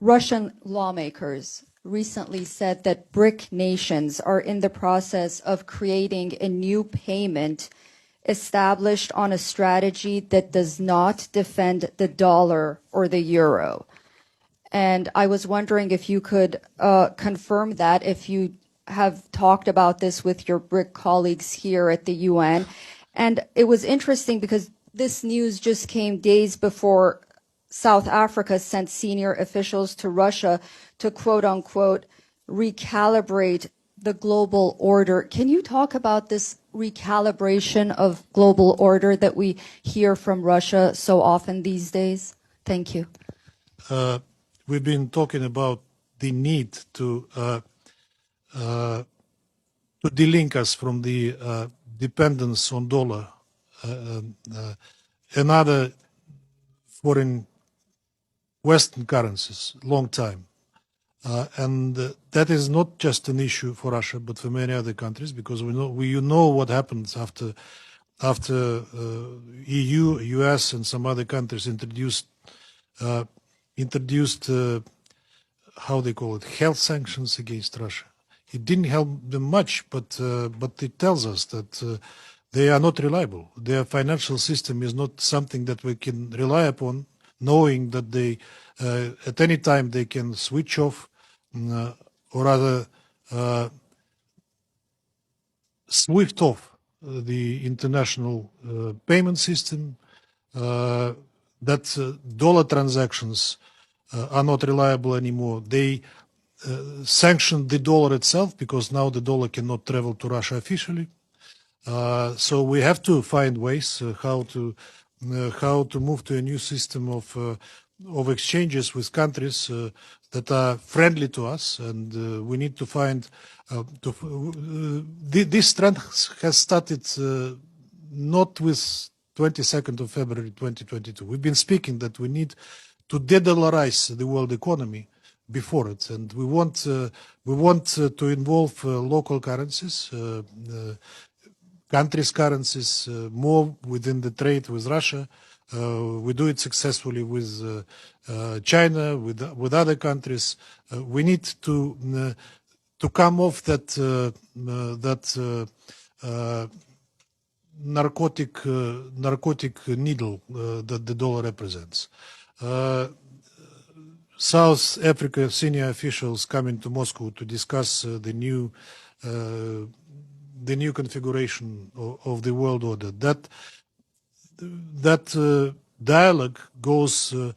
Russian lawmakers recently said that BRIC nations are in the process of creating a new payment established on a strategy that does not defend the dollar or the euro. And I was wondering if you could confirm that, if you have talked about this with your BRIC colleagues here at the UN. And it was interesting because this news just came days before South Africa sent senior officials to Russia to quote unquote recalibrate the global order. Can you talk about this recalibration of global order that we hear from Russia so often these days? Thank you. We've been talking about the need to delink us from the dependence on dollar and other foreign Western currencies, long time. And that is not just an issue for Russia, but for many other countries, because we know what happens after EU, US, and some other countries introduced how they call it, health sanctions against Russia. It didn't help them much, but it tells us that they are not reliable. Their financial system is not something that we can rely upon, knowing that they at any time they can switch off or rather swift off the international payment system, that dollar transactions are not reliable anymore. They sanctioned the dollar itself because now the dollar cannot travel to Russia officially. So we have to find ways how to move to a new system of exchanges with countries that are friendly to us, and we need to find. This trend has started not with 22nd of February 2022. We've been speaking that we need to de-dollarize the world economy before it, and we want to involve local currencies, countries' currencies more within the trade with Russia. We do it successfully with China, with other countries. We need to come off that narcotic needle that the dollar represents. South Africa senior officials coming to Moscow to discuss the new configuration of the world order. That dialogue goes a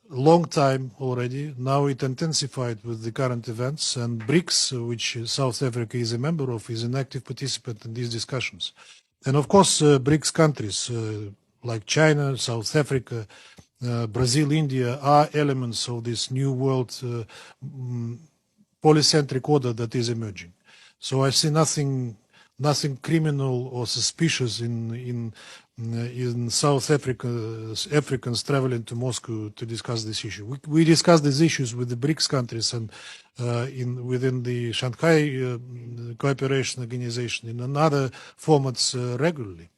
long time already. Now it intensified with the current events, and BRICS, which South Africa is a member of, is an active participant in these discussions. And of course, BRICS countries like China, South Africa, Brazil, India are elements of this new world polycentric order that is emerging. So I see nothing criminal or suspicious in South Africans traveling to Moscow to discuss this issue. We discuss these issues with the BRICS countries and within the Shanghai Cooperation Organization in other formats regularly.